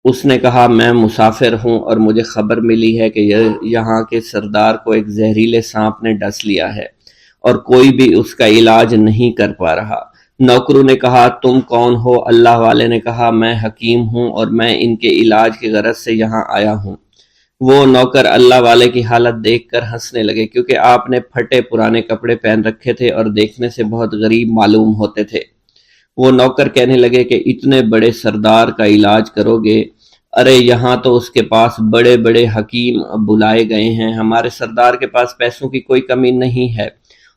اس نے کہا میں مسافر ہوں، اور مجھے خبر ملی ہے کہ یہاں کے سردار کو ایک زہریلے سانپ نے ڈس لیا ہے، اور کوئی بھی اس کا علاج نہیں کر پا رہا۔ نوکروں نے کہا تم کون ہو؟ اللہ والے نے کہا میں حکیم ہوں، اور میں ان کے علاج کی غرض سے یہاں آیا ہوں۔ وہ نوکر اللہ والے کی حالت دیکھ کر ہنسنے لگے، کیونکہ آپ نے پھٹے پرانے کپڑے پہن رکھے تھے اور دیکھنے سے بہت غریب معلوم ہوتے تھے۔ وہ نوکر کہنے لگے کہ اتنے بڑے سردار کا علاج کرو گے؟ ارے یہاں تو اس کے پاس بڑے بڑے حکیم بلائے گئے ہیں، ہمارے سردار کے پاس پیسوں کی کوئی کمی نہیں ہے،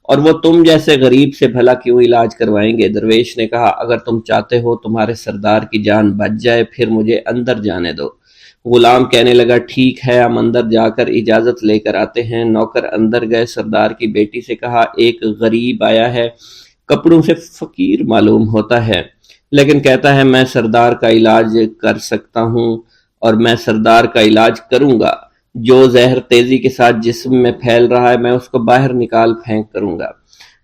اور وہ تم جیسے غریب سے بھلا کیوں علاج کروائیں گے؟ درویش نے کہا اگر تم چاہتے ہو تمہارے سردار کی جان بچ جائے پھر مجھے اندر جانے دو۔ غلام کہنے لگا ٹھیک ہے، ہم اندر جا کر اجازت لے کر آتے ہیں۔ نوکر اندر گئے، سردار کی بیٹی سے کہا ایک غریب آیا ہے، کپڑوں سے فقیر معلوم ہوتا ہے، لیکن کہتا ہے میں سردار کا علاج کر سکتا ہوں اور میں سردار کا علاج کروں گا۔ جو زہر تیزی کے ساتھ جسم میں پھیل رہا ہے میں اس کو باہر نکال پھینک کروں گا۔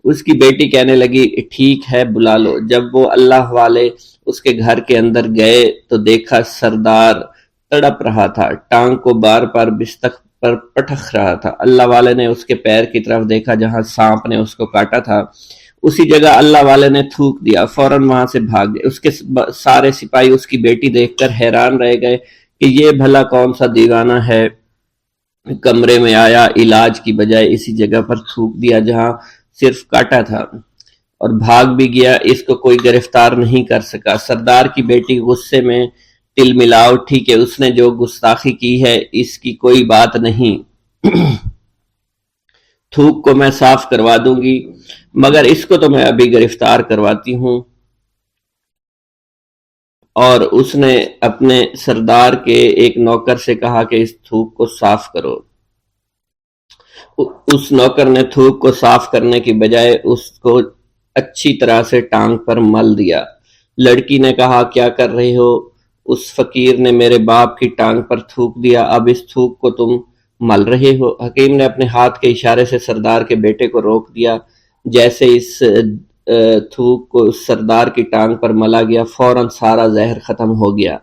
اس کی بیٹی کہنے لگی ٹھیک ہے بلا لو۔ جب وہ اللہ والے اس کے گھر کے اندر گئے تو دیکھا سردار تڑپ رہا تھا، ٹانگ کو بار بار بستر پر پٹخ رہا تھا۔ اللہ والے نے اس کے پیر کی طرف دیکھا جہاں سانپ نے اس کو کاٹا تھا، اسی جگہ اللہ والے نے تھوک دیا، فوراً وہاں سے بھاگ گئے۔ اس کے سارے سپاہی اس کی بیٹی دیکھ کر حیران رہ گئے کہ یہ بھلا کون سا دیوانہ ہے، کمرے میں آیا، علاج کی بجائے اسی جگہ پر تھوک دیا جہاں صرف کاٹا تھا، اور بھاگ بھی گیا، اس کو کوئی گرفتار نہیں کر سکا۔ سردار کی بیٹی غصے میں تل ملا اٹھی کہ اس نے جو گستاخی کی ہے اس کی کوئی بات نہیں، تھوک کو میں صاف کروا دوں گی، مگر اس کو تو میں ابھی گرفتار کرواتی ہوں۔ اور اس نے اپنے سردار کے ایک نوکر سے کہا کہ اس تھوک کو صاف کرو۔ اس نوکر نے تھوک کو صاف کرنے کی بجائے اس کو اچھی طرح سے ٹانگ پر مل دیا۔ لڑکی نے کہا کیا کر رہے ہو؟ اس فقیر نے میرے باپ کی ٹانگ پر تھوک دیا، اب اس تھوک کو تم مل رہے ہو؟ حکیم نے اپنے ہاتھ کے اشارے سے سردار کے بیٹے کو روک دیا۔ جیسے اس تھوک کو سردار کی ٹانگ پر ملا گیا فوراً سارا زہر ختم ہو گیا۔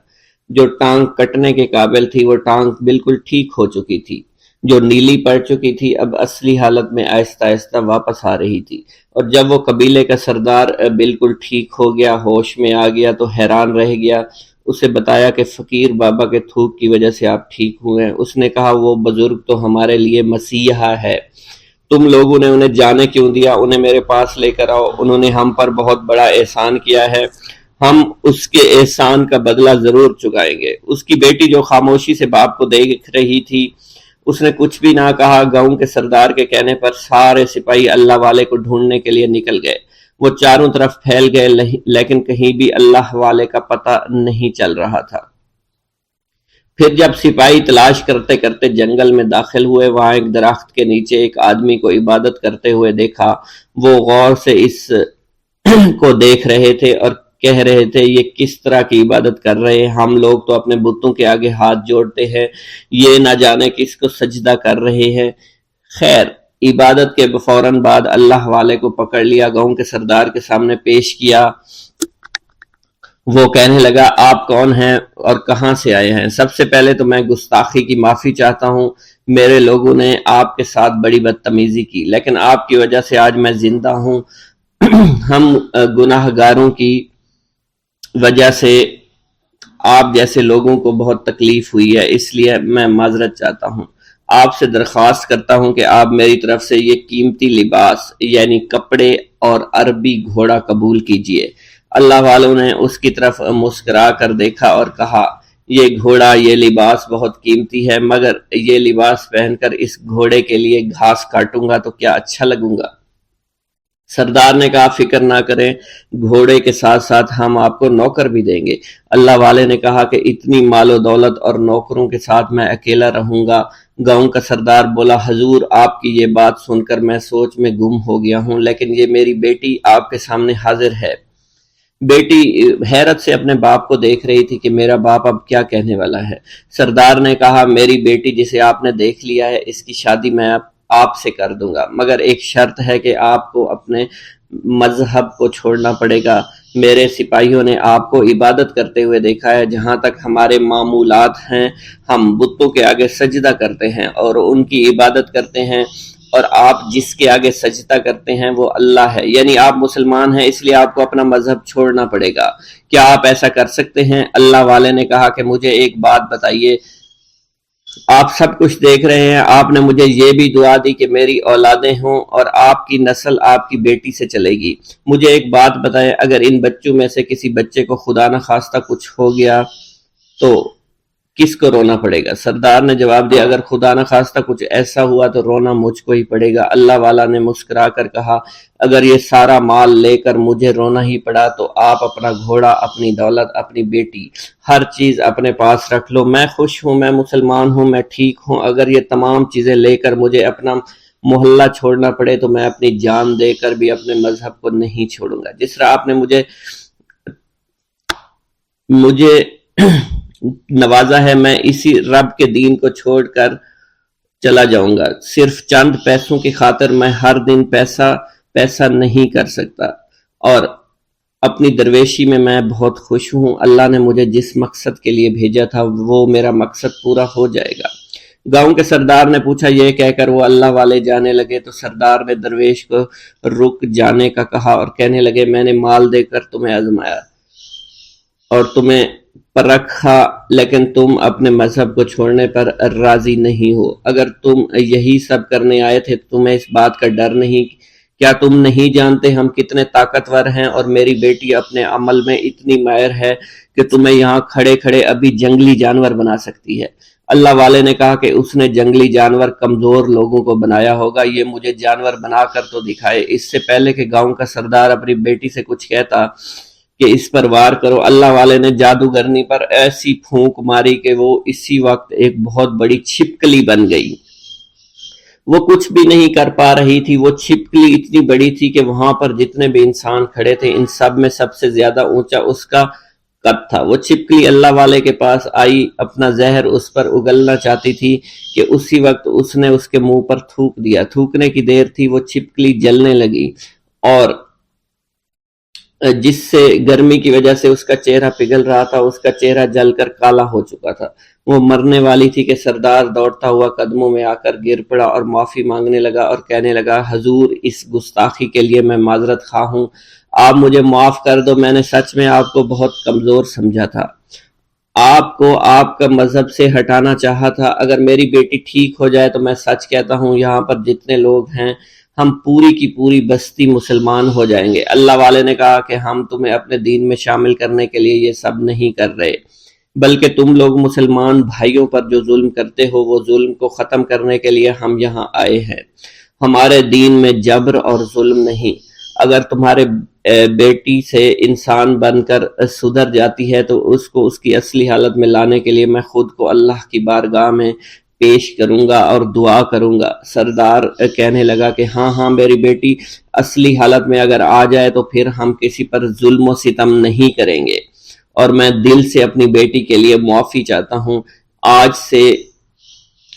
جو ٹانگ کٹنے کے قابل تھی وہ ٹانگ بالکل ٹھیک ہو چکی تھی، جو نیلی پڑ چکی تھی اب اصلی حالت میں آہستہ آہستہ واپس آ رہی تھی۔ اور جب وہ قبیلے کا سردار بالکل ٹھیک ہو گیا، ہوش میں آ گیا تو حیران رہ گیا۔ اسے بتایا کہ فقیر بابا کے تھوک کی وجہ سے آپ ٹھیک ہوئے ہیں۔ اس نے کہا وہ بزرگ تو ہمارے لیے مسیحا ہے، تم لوگوں نے انہیں جانے کیوں دیا؟ انہیں میرے پاس لے کر آؤ، انہوں نے ہم پر بہت بڑا احسان کیا ہے، ہم اس کے احسان کا بدلہ ضرور چکائیں گے۔ اس کی بیٹی جو خاموشی سے باپ کو دیکھ رہی تھی اس نے کچھ بھی نہ کہا۔ گاؤں کے سردار کے کہنے پر سارے سپاہی اللہ والے کو ڈھونڈنے کے لیے نکل گئے۔ وہ چاروں طرف پھیل گئے لیکن کہیں بھی اللہ والے کا پتہ نہیں چل رہا تھا۔ پھر جب سپاہی تلاش کرتے کرتے جنگل میں داخل ہوئے، وہاں ایک درخت کے نیچے ایک آدمی کو عبادت کرتے ہوئے دیکھا۔ وہ غور سے اس کو دیکھ رہے تھے اور کہہ رہے تھے یہ کس طرح کی عبادت کر رہے ہیں؟ ہم لوگ تو اپنے بتوں کے آگے ہاتھ جوڑتے ہیں، یہ نہ جانے کس کو سجدہ کر رہے ہیں۔ خیر، عبادت کے فوراً بعد اللہ والے کو پکڑ لیا، گاؤں کے سردار کے سامنے پیش کیا۔ وہ کہنے لگا آپ کون ہیں اور کہاں سے آئے ہیں؟ سب سے پہلے تو میں گستاخی کی معافی چاہتا ہوں، میرے لوگوں نے آپ کے ساتھ بڑی بدتمیزی کی، لیکن آپ کی وجہ سے آج میں زندہ ہوں۔ ہم گناہ گاروں کی وجہ سے آپ جیسے لوگوں کو بہت تکلیف ہوئی ہے، اس لیے میں معذرت چاہتا ہوں۔ آپ سے درخواست کرتا ہوں کہ آپ میری طرف سے یہ قیمتی لباس یعنی کپڑے اور عربی گھوڑا قبول کیجئے۔ اللہ والوں نے اس کی طرف مسکرا کر دیکھا اور کہا یہ گھوڑا، یہ لباس بہت قیمتی ہے، مگر یہ لباس پہن کر اس گھوڑے کے لیے گھاس کاٹوں گا تو کیا اچھا لگوں گا؟ سردار نے کہا فکر نہ کریں، گھوڑے کے ساتھ ساتھ ہم آپ کو نوکر بھی دیں گے۔ اللہ والے نے کہا کہ اتنی مال و دولت اور نوکروں کے ساتھ میں اکیلا رہوں گا؟ گاؤں کا سردار بولا حضور آپ کی یہ بات سن کر میں سوچ میں گم ہو گیا ہوں، لیکن یہ میری بیٹی آپ کے سامنے حاضر ہے۔ بیٹی حیرت سے اپنے باپ کو دیکھ رہی تھی کہ میرا باپ اب کیا کہنے والا ہے۔ سردار نے کہا میری بیٹی جسے آپ نے دیکھ لیا ہے اس کی شادی میں آپ سے کر دوں گا، مگر ایک شرط ہے کہ آپ کو اپنے مذہب کو چھوڑنا پڑے گا۔ میرے سپاہیوں نے آپ کو عبادت کرتے ہوئے دیکھا ہے، جہاں تک ہمارے معمولات ہیں ہم بتوں کے آگے سجدہ کرتے ہیں اور ان کی عبادت کرتے ہیں، اور آپ جس کے آگے سجدہ کرتے ہیں وہ اللہ ہے، یعنی آپ مسلمان ہیں، اس لیے آپ کو اپنا مذہب چھوڑنا پڑے گا۔ کیا آپ ایسا کر سکتے ہیں؟ اللہ والے نے کہا کہ مجھے ایک بات بتائیے، آپ سب کچھ دیکھ رہے ہیں، آپ نے مجھے یہ بھی دعا دی کہ میری اولادیں ہوں اور آپ کی نسل آپ کی بیٹی سے چلے گی۔ مجھے ایک بات بتائیں، اگر ان بچوں میں سے کسی بچے کو خدا نخواستہ کچھ ہو گیا تو کس کو رونا پڑے گا؟ سردار نے جواب دیا اگر خدا نہ خواستہ کچھ ایسا ہوا تو رونا مجھ کو ہی پڑے گا۔ اللہ والا نے مسکرا کر کہا اگر یہ سارا مال لے کر مجھے رونا ہی پڑا تو آپ اپنا گھوڑا، اپنی دولت، اپنی بیٹی، ہر چیز اپنے پاس رکھ لو۔ میں خوش ہوں، میں مسلمان ہوں، میں ٹھیک ہوں۔ اگر یہ تمام چیزیں لے کر مجھے اپنا محلہ چھوڑنا پڑے تو میں اپنی جان دے کر بھی اپنے مذہب کو نہیں چھوڑوں گا۔ جس طرح آپ نے مجھے نوازا ہے، میں اسی رب کے دین کو چھوڑ کر چلا جاؤں گا۔ صرف چند پیسوں کی خاطر میں ہر دن پیسہ نہیں کر سکتا، اور اپنی درویشی میں بہت خوش ہوں۔ اللہ نے مجھے جس مقصد کے لیے بھیجا تھا وہ میرا مقصد پورا ہو جائے گا۔ گاؤں کے سردار نے پوچھا، یہ کہہ کر وہ اللہ والے جانے لگے تو سردار نے درویش کو رک جانے کا کہا اور کہنے لگے میں نے مال دے کر تمہیں آزمایا اور تمہیں پرکھا، لیکن تم اپنے مذہب کو چھوڑنے پر راضی نہیں ہو۔ اگر تم یہی سب کرنے آئے تھے تو تمہیں اس بات کا ڈر نہیں؟ کیا تم نہیں جانتے ہم کتنے طاقتور ہیں، اور میری بیٹی اپنے عمل میں اتنی ماہر ہے کہ تمہیں یہاں کھڑے کھڑے ابھی جنگلی جانور بنا سکتی ہے۔ اللہ والے نے کہا کہ اس نے جنگلی جانور کمزور لوگوں کو بنایا ہوگا، یہ مجھے جانور بنا کر تو دکھائے۔ اس سے پہلے کہ گاؤں کا سردار اپنی بیٹی سے کچھ کہتا کہ اس پر وار کرو، اللہ والے نے جادوگرنی پر ایسی پھونک ماری کہ وہ اسی وقت ایک بہت بڑی چھپکلی بن گئی۔ وہ کچھ بھی نہیں کر پا رہی تھی، وہ چھپکلی اتنی بڑی تھی کہ وہاں پر جتنے بھی انسان کھڑے تھے ان سب میں سب سے زیادہ اونچا اس کا قد تھا۔ وہ چھپکلی اللہ والے کے پاس آئی، اپنا زہر اس پر اگلنا چاہتی تھی کہ اسی وقت اس نے اس کے منہ پر تھوک دیا۔ تھوکنے کی دیر تھی، وہ چھپکلی جلنے لگی اور جس سے گرمی کی وجہ سے اس کا چہرہ پگھل رہا تھا، اس کا چہرہ جل کر کالا ہو چکا تھا۔ وہ مرنے والی تھی کہ سردار دوڑتا ہوا قدموں میں آ کر گر پڑا اور معافی مانگنے لگا اور کہنے لگا حضور اس گستاخی کے لیے میں معذرت خواہ ہوں، آپ مجھے معاف کر دو، میں نے سچ میں آپ کو بہت کمزور سمجھا تھا، آپ کو آپ کا مذہب سے ہٹانا چاہا تھا۔ اگر میری بیٹی ٹھیک ہو جائے تو میں سچ کہتا ہوں یہاں پر جتنے لوگ ہیں ہم پوری کی پوری بستی مسلمان ہو جائیں گے۔ اللہ والے نے کہا کہ ہم تمہیں اپنے دین میں شامل کرنے کے لیے یہ سب نہیں کر رہے، بلکہ تم لوگ مسلمان بھائیوں پر جو ظلم کرتے ہو وہ ظلم کو ختم کرنے کے لیے ہم یہاں آئے ہیں۔ ہمارے دین میں جبر اور ظلم نہیں۔ اگر تمہارے بیٹی سے انسان بن کر سدھر جاتی ہے تو اس کو اس کی اصلی حالت میں لانے کے لیے میں خود کو اللہ کی بارگاہ میں پیش کروں گا اور دعا کروں گا۔ سردار کہنے لگا کہ ہاں میری بیٹی اصلی حالت میں اگر آ جائے تو پھر ہم کسی پر ظلم و ستم نہیں کریں گے، اور میں دل سے اپنی بیٹی کے لیے معافی چاہتا ہوں۔ آج سے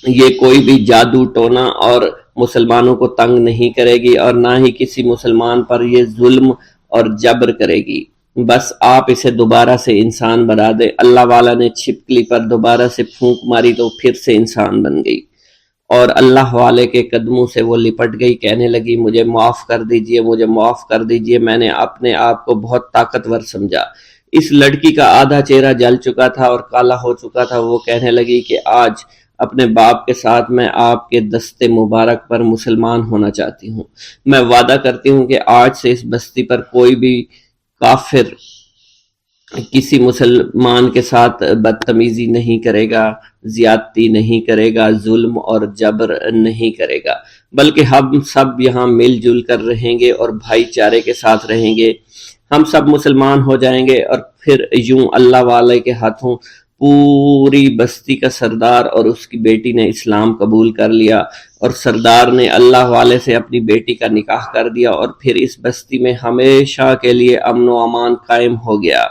یہ کوئی بھی جادو ٹونا اور مسلمانوں کو تنگ نہیں کرے گی اور نہ ہی کسی مسلمان پر یہ ظلم اور جبر کرے گی، بس آپ اسے دوبارہ سے انسان بنا دے۔ اللہ والا نے چھپکلی پر دوبارہ سے پھونک ماری تو پھر سے انسان بن گئی اور اللہ والے کے قدموں سے وہ لپٹ گئی، کہنے لگی مجھے معاف کر دیجئے، مجھے معاف کر دیجئے، میں نے اپنے آپ کو بہت طاقتور سمجھا۔ اس لڑکی کا آدھا چہرہ جل چکا تھا اور کالا ہو چکا تھا۔ وہ کہنے لگی کہ آج اپنے باپ کے ساتھ میں آپ کے دست مبارک پر مسلمان ہونا چاہتی ہوں۔ میں وعدہ کرتی ہوں کہ آج سے اس بستی پر کوئی بھی کافر کسی مسلمان کے ساتھ بدتمیزی نہیں کرے گا، زیادتی نہیں کرے گا، ظلم اور جبر نہیں کرے گا، بلکہ ہم سب یہاں مل جل کر رہیں گے اور بھائی چارے کے ساتھ رہیں گے۔ ہم سب مسلمان ہو جائیں گے اور پھر یوں اللہ والے کے ہاتھوں پوری بستی کا سردار اور اس کی بیٹی نے اسلام قبول کر لیا، اور سردار نے اللہ والے سے اپنی بیٹی کا نکاح کر دیا، اور پھر اس بستی میں ہمیشہ کے لیے امن و امان قائم ہو گیا۔